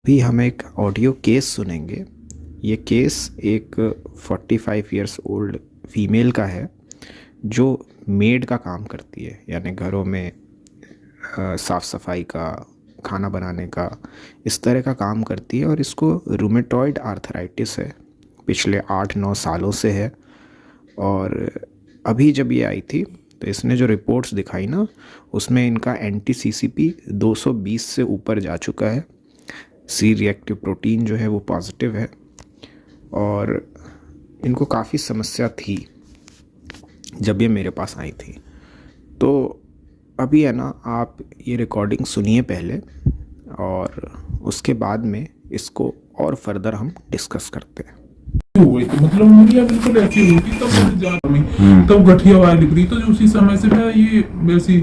भी हम एक ऑडियो केस सुनेंगे। ये केस एक 45 इयर्स ओल्ड फीमेल का है जो मेड का काम करती है, यानी घरों में साफ़ सफाई का, खाना बनाने का, इस तरह का काम करती है। और इसको रूमेटॉइड आर्थराइटिस है, पिछले 8-9 सालों से है। और अभी जब ये आई थी तो इसने जो रिपोर्ट्स दिखाई ना, उसमें इनका एंटी सीसीपी 220 से ऊपर जा चुका है। सी रिएक्टिव प्रोटीन जो है वो पॉजिटिव है और इनको काफ़ी समस्या थी जब ये मेरे पास आई थी। तो अभी है ना, आप ये रिकॉर्डिंग सुनिए पहले और उसके बाद में इसको और फर्दर हम डिस्कस करते हैं। हो गई थी, मतलब उंगलियां बिल्कुल ऐसी हुई थी, तब मुझे जान में तब गठिया वाली निकली। तो जो उसी समय से मैं ये वैसी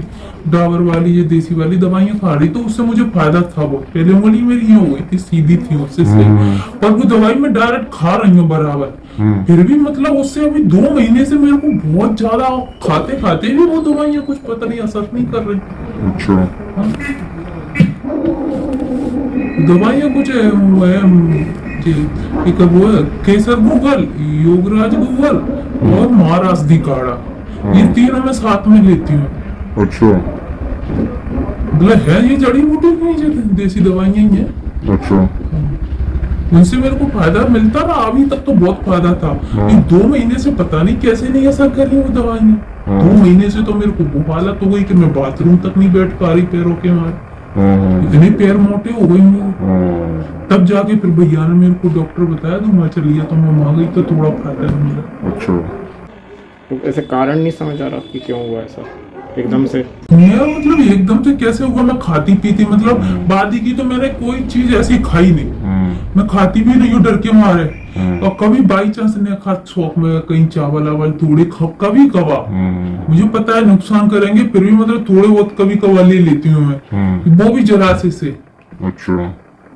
डाबर वाली, ये देसी वाली दवाइयां खा रही, तो उससे मुझे फायदा था बहुत। पहले उंगली मेरी ये हो गई थी, सीधी थी, उससे सही, पर वो दवाई मैं डायरेक्ट खा रही हूँ बराबर। फिर भी मतलब उससे अभी 2 महीने से मेरे को बहुत ज्यादा, खाते खाते भी वो दवाइयां कुछ पता नहीं असर नहीं कर रही। अच्छा, दवाइयां कुछ एक वो है केसर गूगल, योगराज गूगल और महाराष्ट्री काढ़ा, ये तीनों मैं साथ में लेती हूँ। अच्छा मतलब है ये जड़ी बूटी की ही देसी दवाइयां ही है। अच्छा। उनसे मेरे को फायदा मिलता रहा, अभी तक तो बहुत फायदा था। ये 2 महीने से पता नहीं कैसे नहीं असर कर रही वो दवाइयां। 2 महीने से तो मेरे को वो हालत हो गई कि मैं बाथरूम तक नहीं बैठ पा रही पैरों के मारे। इतने पैर मोटे हो गए मेरे। तब जाके फिर भैया ने मेरे को डॉक्टर बताया, तो मैं चलिए, तो मैं वहां गई तो थोड़ा फायदा मिला। अच्छा, तो ऐसे कारण नहीं समझ आ रहा कि क्यों हुआ ऐसा एकदम से। मेरा मतलब एकदम से कैसे हुआ, मैं खाती पीती, मतलब बादी की तो मैंने कोई चीज ऐसी खाई नहीं। मैं खाती भी नहीं हूँ डर के मारे। और कभी बाई चांस ने खा शौक में कहीं चावल वावल थोड़े कभी कवा, मुझे पता है नुकसान करेंगे, फिर भी मतलब थोड़े बहुत कभी कवा ले लेती हूँ मैं, वो भी जरासे से। अच्छा।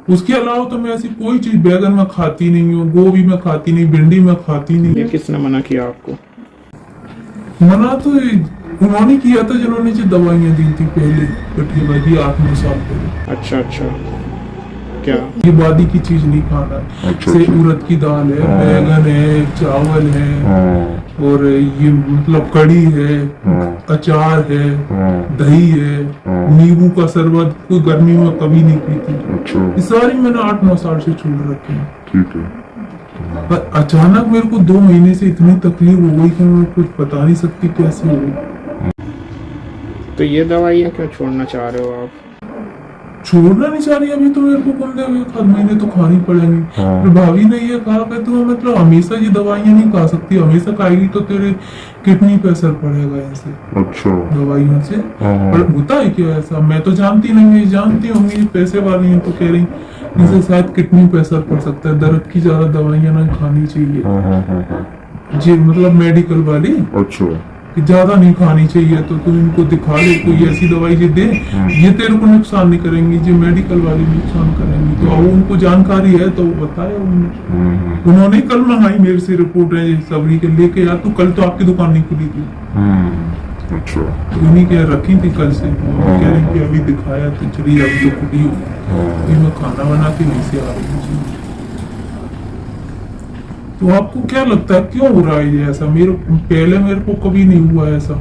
उसके अलावा तो मैं ऐसी कोई चीज, बैगन में खाती नहीं हूँ, गोभी में खाती नहीं, भिंडी में खाती नहीं। ये किसने मना किया आपको? मना तो उन्होंने किया था जिन्होंने जो दवाइयां दी थी पहले, गठिया वाली 8-9 साल पहले। अच्छा अच्छा, क्या ये बादी की चीज नहीं खाना है। अच्छा, से अच्छा। उड़द की दाल है, बैगन है, चावल है, और ये मतलब कड़ी है, अचार है, दही है, नींबू का शरबत कोई गर्मी में कभी नहीं पीती। अच्छा, ये सारी मैंने 8-9 साल से छोड़ रखी है। ठीक है। पर अचानक मेरे को 2 महीने से इतनी तकलीफ हो गई कि मैं कुछ बता नहीं सकती कैसे हो गई। तो ये दवाइयाँ क्यों छोड़ना चाह रहे हो आप? छोड़ना नहीं चाह रही, अभी तो मेरे को कम देर हर महीने तो खानी पड़ेंगी। फिर भाभी ने ये कहा कि तू मतलब हमेशा ये दवाइयां नहीं खा सकती, हमेशा खाएगी तो तेरे किडनी पे असर पड़ेगा इनसे, अच्छा। दवाइयों से। पर होता है क्या ऐसा, मैं तो जानती नहीं, जानती होंगी पैसे वाली हैं तो कह रही इनसे शायद किडनी पे असर पड़ सकता है, दर्द की ज्यादा दवाइयां ना खानी चाहिए जी, मतलब मेडिकल वाली। अच्छा, कि ज्यादा नहीं खानी चाहिए, तो तू इनको दिखा ले, कोई ऐसी दवाई जो दे, ये तेरे को नुकसान नहीं करेंगी, जो मेडिकल वाली नुकसान करेंगी। तो अब उनको जानकारी है तो वो बताया उन्होंने कल मंगाई मेरे से रिपोर्ट है सबरी के लेके, यार तू कल तो आपकी दुकान नहीं खुली थी। अच्छा। तो उन्हीं के रखी थी कल से, कह रही कि अभी दिखाया तो चलिए, अभी तो खुली हो, मैं खाना बना के नहीं से आ रही हूँ। तो आपको क्या लगता है क्यों हो रहा है ये ऐसा? पहले मेरे को कभी नहीं हुआ ऐसा।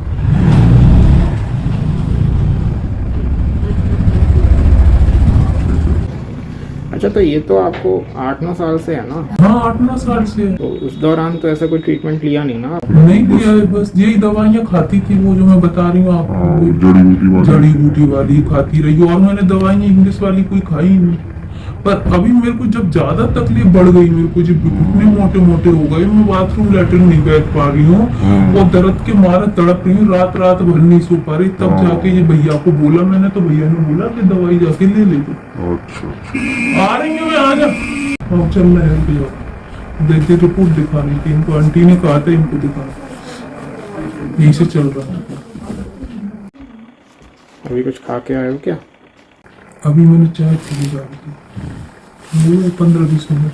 अच्छा, तो ये तो आपको 8-9 साल से है ना? हाँ, 8-9 साल से। तो उस दौरान तो ऐसा कोई ट्रीटमेंट लिया नहीं ना आपने? नहीं लिया है, बस यही दवाइयाँ खाती थी, वो जो मैं बता रही हूँ आपको, जड़ी बूटी वाली खाती रही, और मैंने दवाइयाँ इंग्लिश वाली कोई खाई ही नहीं। पर अभी मेरे को जब ज्यादा तकलीफ बढ़ गई, मेरे को जब इतने मोटे मोटे हो गए, मैं बाथरूम लैट्रिन नहीं बैठ पा रही हूँ, और दर्द के मारे तड़प रही हूँ, रात रात भर नहीं सो पा रही, तब जाके ये भैया को बोला मैंने, तो भैया ने बोला कि दवाई जाके ले ले दो। अच्छा, आ रही हूँ मैं, आ जा, अब चल रहे हैं भैया, देखते रिपोर्ट दिखा रही थी इनको, आंटी ने कहा था इनको दिखा, यही से चल रहा है। अभी कुछ खा के आए हो क्या? अभी मैंने चाय पी जा रही थी, वो 15-20 मिनट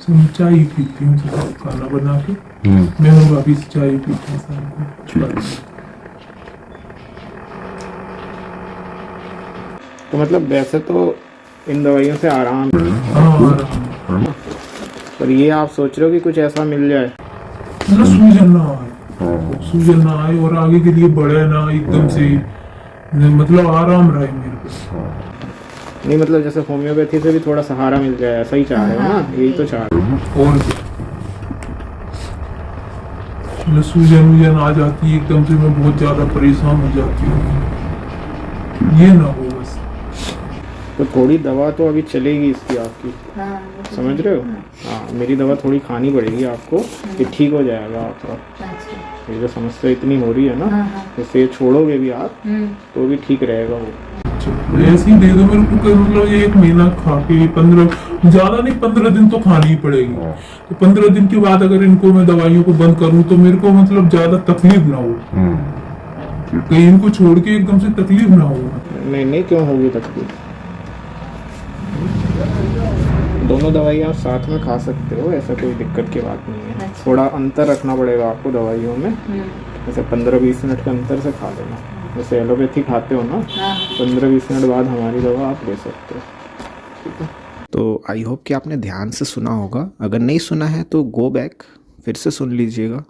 से मैं चाय ही पीती हूँ, खाना बना के मैं और भाभी से चाय ही पीती हूँ शाम को। तो मतलब वैसे तो इन दवाइयों से आराम है, हाँ आराम है। पर ये आप सोच रहे हो कि कुछ ऐसा मिल जाए। ना सूजन ना आए, सूजन ना आए और आगे के लिए बढ़े ना एकदम से, मतलब आराम रहे मेरे को। नहीं मतलब जैसे होम्योपैथी से भी थोड़ा सहारा मिल जाए, ऐसा ही चाह रहे हो ना, यही तो चाह रहे हो। और क्या, मतलब सूजन वूजन आ जाती है एकदम से, मैं बहुत ज्यादा परेशान हो जाती हूँ, ये ना हो बस। तो थोड़ी दवा तो अभी चलेगी इसकी आपकी, समझ रहे हो। हाँ, मेरी दवा थोड़ी खानी पड़ेगी आपको, ये ठीक हो जाएगा आपका। ये जो समस्या इतनी हो रही है ना, इससे छोड़ोगे भी आप तो भी ठीक रहेगा वो। ऐसे ही दे दो मेरे को, मतलब ये 1 महीना खा के 15, ज्यादा नहीं 15 दिन तो खानी ही पड़ेगी। तो 15 दिन के बाद अगर इनको मैं दवाइयों को बंद करूं तो मेरे को मतलब ज्यादा तकलीफ ना हो, कहीं इनको छोड़ के एकदम से तकलीफ ना हो। नहीं नहीं, क्यों होगी तकलीफ, दोनों दवाई आप साथ में खा सकते हो, ऐसा कोई दिक्कत की बात नहीं है। थोड़ा अंतर रखना पड़ेगा आपको दवाइयों में, जैसे 15-20 मिनट के अंतर से खा लेना। जैसे एलोपैथी खाते हो ना, 15-20 मिनट बाद हमारी दवा आप ले सकते हो, ठीक है। तो आई होप कि आपने ध्यान से सुना होगा, अगर नहीं सुना है तो गो बैक फिर से सुन लीजिएगा।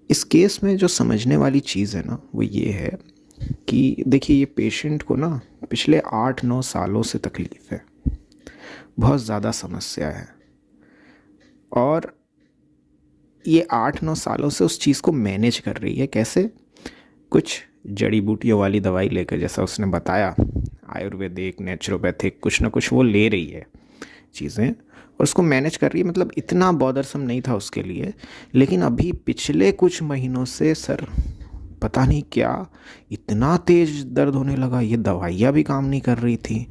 इस केस में जो समझने वाली चीज़ है ना, वो ये है कि देखिए, ये पेशेंट को ना पिछले 8-9 सालों से तकलीफ़ है, बहुत ज़्यादा समस्या है, और ये 8-9 सालों से उस चीज़ को मैनेज कर रही है। कैसे? कुछ जड़ी बूटियों वाली दवाई लेकर, जैसा उसने बताया, आयुर्वेदिक, नेचुरोपैथिक, कुछ ना कुछ वो ले रही है चीज़ें, और उसको मैनेज कर रही है। मतलब इतना बॉदरसम नहीं था उसके लिए, लेकिन अभी पिछले कुछ महीनों से सर पता नहीं क्या इतना तेज़ दर्द होने लगा, ये दवाइयाँ भी काम नहीं कर रही थी,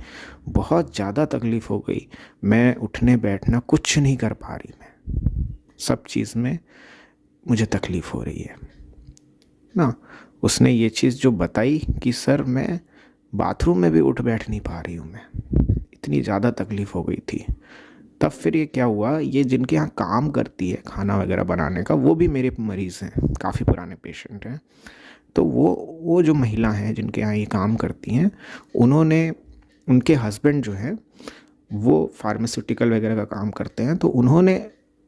बहुत ज़्यादा तकलीफ़ हो गई। मैं उठने बैठना कुछ नहीं कर पा रही, मैं सब चीज़ में मुझे तकलीफ़ हो रही है ना। उसने ये चीज़ जो बताई कि सर मैं बाथरूम में भी उठ बैठ नहीं पा रही हूँ, मैं इतनी ज़्यादा तकलीफ़ हो गई थी। तब फिर ये क्या हुआ, ये जिनके यहाँ काम करती है खाना वगैरह बनाने का, वो भी मेरे मरीज़ हैं, काफ़ी पुराने पेशेंट हैं। तो वो जो महिला हैं जिनके यहाँ ये काम करती हैं, उन्होंने, उनके हस्बैंड जो हैं वो फार्मास्यूटिकल वगैरह का काम करते हैं, तो उन्होंने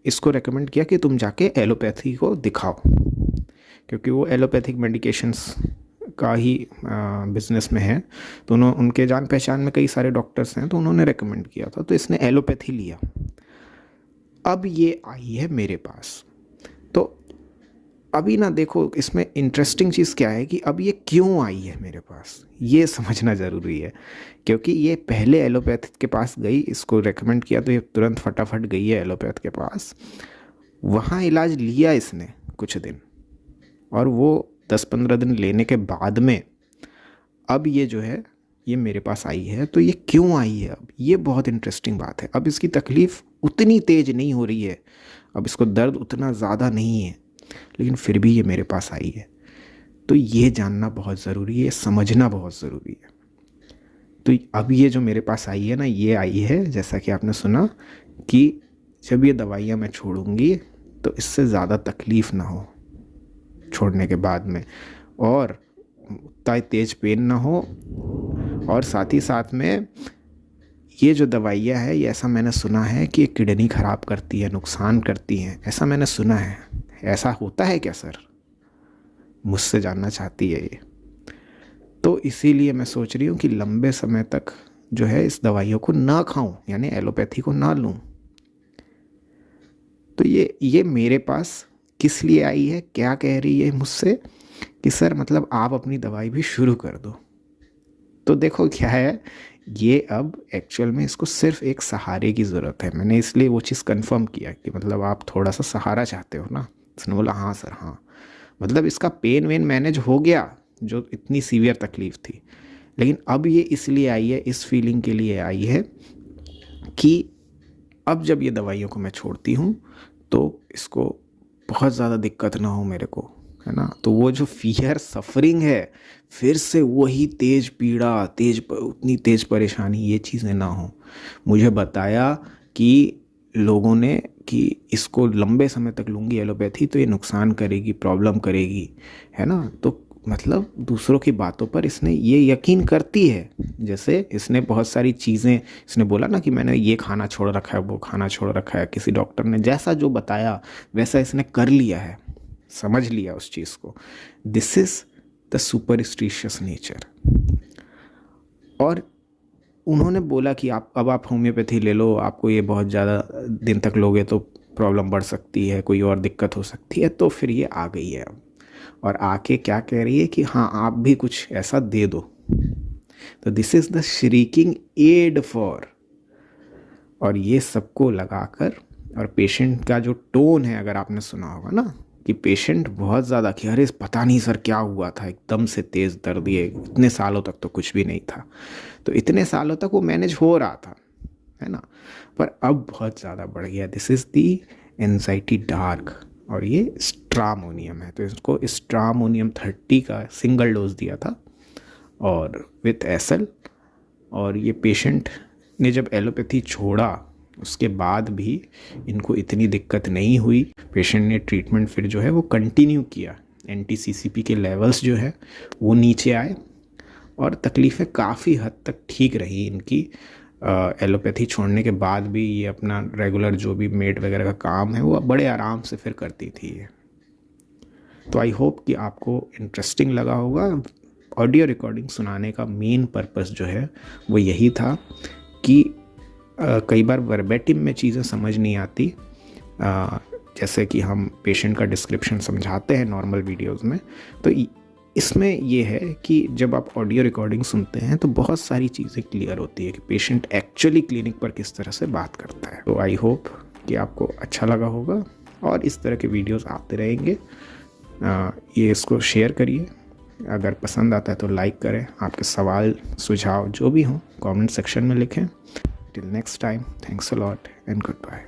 इसको रेकमेंड किया कि तुम जाके एलोपैथी को दिखाओ, क्योंकि वो एलोपैथिक मेडिकेशंस का ही बिजनेस में है। तो उनके जान पहचान में कई सारे डॉक्टर्स हैं, तो उन्होंने रेकमेंड किया था, तो इसने एलोपैथी लिया। अब ये आई है मेरे पास। तो अभी ना देखो, इसमें इंटरेस्टिंग चीज़ क्या है कि अब ये क्यों आई है मेरे पास, ये समझना ज़रूरी है। क्योंकि ये पहले एलोपैथ के पास गई, इसको रेकमेंड किया तो ये तुरंत फटाफट गई है एलोपैथ के पास, वहाँ इलाज लिया इसने कुछ दिन, और वो 10-15 दिन लेने के बाद में अब ये जो है ये मेरे पास आई है। तो ये क्यों आई है, अब ये बहुत इंटरेस्टिंग बात है। अब इसकी तकलीफ़ उतनी तेज़ नहीं हो रही है, अब इसको दर्द उतना ज़्यादा नहीं है, लेकिन फिर भी ये मेरे पास आई है। तो ये जानना बहुत ज़रूरी है, समझना बहुत ज़रूरी है। तो अब ये जो मेरे पास आई है ना, ये आई है जैसा कि आपने सुना कि जब ये दवाइयाँ मैं छोड़ूंगी तो इससे ज़्यादा तकलीफ़ ना हो छोड़ने के बाद में, और उतना तेज़ पेन ना हो, और साथ ही साथ में ये जो दवाइयाँ है, ये ऐसा मैंने सुना है कि किडनी ख़राब करती है, नुकसान करती हैं, ऐसा मैंने सुना है। ऐसा होता है क्या सर? मुझसे जानना चाहती है ये। तो इसीलिए मैं सोच रही हूँ कि लंबे समय तक जो है इस दवाइयों को ना खाऊं, यानी एलोपैथी को ना लूं। तो ये मेरे पास किस लिए आई है, क्या कह रही है मुझसे कि सर मतलब आप अपनी दवाई भी शुरू कर दो। तो देखो क्या है, ये अब एक्चुअल में इसको सिर्फ एक सहारे की ज़रूरत है। मैंने इसलिए वो चीज़ कंफर्म किया कि मतलब आप थोड़ा सा सहारा चाहते हो ना। उसने बोला हाँ सर हाँ, मतलब इसका पेन वेन मैनेज हो गया जो इतनी सीवियर तकलीफ़ थी, लेकिन अब ये इसलिए आई है, इस फीलिंग के लिए आई है कि अब जब ये दवाइयों को मैं छोड़ती हूँ तो इसको बहुत ज़्यादा दिक्कत ना हो मेरे को, है ना। तो वो जो फियर सफरिंग है, फिर से वही तेज़ पीड़ा, उतनी तेज़ परेशानी, ये चीज़ें ना हो। मुझे बताया कि लोगों ने कि इसको लंबे समय तक लूँगी एलोपैथी तो ये नुकसान करेगी, प्रॉब्लम करेगी, है ना। तो मतलब दूसरों की बातों पर इसने ये यकीन करती है। जैसे इसने बहुत सारी चीज़ें, इसने बोला ना कि मैंने ये खाना छोड़ रखा है, वो खाना छोड़ रखा है, किसी डॉक्टर ने जैसा जो बताया वैसा इसने कर लिया है, समझ लिया उस चीज़ को। This is the superstitious nature. और उन्होंने बोला कि अब आप होम्योपैथी ले लो, आपको ये बहुत ज़्यादा दिन तक लोगे तो प्रॉब्लम बढ़ सकती है, कोई और दिक्कत हो सकती है। तो फिर ये आ गई है अब, और आके क्या कह रही है कि हाँ आप भी कुछ ऐसा दे दो। तो this is the shrinking ad for. और ये सबको लगाकर, और पेशेंट का जो टोन है, अगर आपने सुना होगा ना कि पेशेंट बहुत ज़्यादा कि अरे पता नहीं सर क्या हुआ था, एकदम से तेज़ दर्द, ये इतने सालों तक तो कुछ भी नहीं था। तो इतने सालों तक वो मैनेज हो रहा था, है ना, पर अब बहुत ज़्यादा बढ़ गया। This is the anxiety dark, और ये स्ट्रामोनियम है। तो इसको स्ट्रामोनियम 30 का सिंगल डोज दिया था और विथ एसएल। और ये पेशेंट ने जब एलोपैथी छोड़ा उसके बाद भी इनको इतनी दिक्कत नहीं हुई। पेशेंट ने ट्रीटमेंट फिर जो है वो कंटिन्यू किया। एंटी-सीसीपी के लेवल्स जो है वो नीचे आए और तकलीफ़ें काफ़ी हद तक ठीक रही इनकी। एलोपैथी छोड़ने के बाद भी ये अपना रेगुलर जो भी मेड वगैरह का काम है वो बड़े आराम से फिर करती थी ये। तो आई होप कि आपको इंटरेस्टिंग लगा होगा। ऑडियो रिकॉर्डिंग सुनाने का मेन पर्पस जो है वो यही था कि कई बार वर्बेटिम में चीज़ें समझ नहीं आती, जैसे कि हम पेशेंट का डिस्क्रिप्शन समझाते हैं नॉर्मल वीडियोस में। तो इसमें ये है कि जब आप ऑडियो रिकॉर्डिंग सुनते हैं तो बहुत सारी चीज़ें क्लियर होती है कि पेशेंट एक्चुअली क्लिनिक पर किस तरह से बात करता है। तो आई होप कि आपको अच्छा लगा होगा और इस तरह के वीडियोस आते रहेंगे। ये इसको शेयर करिए, अगर पसंद आता है तो लाइक करें। आपके सवाल सुझाव जो भी हों कमेंट सेक्शन में लिखें। Till next time, thanks a lot and good bye.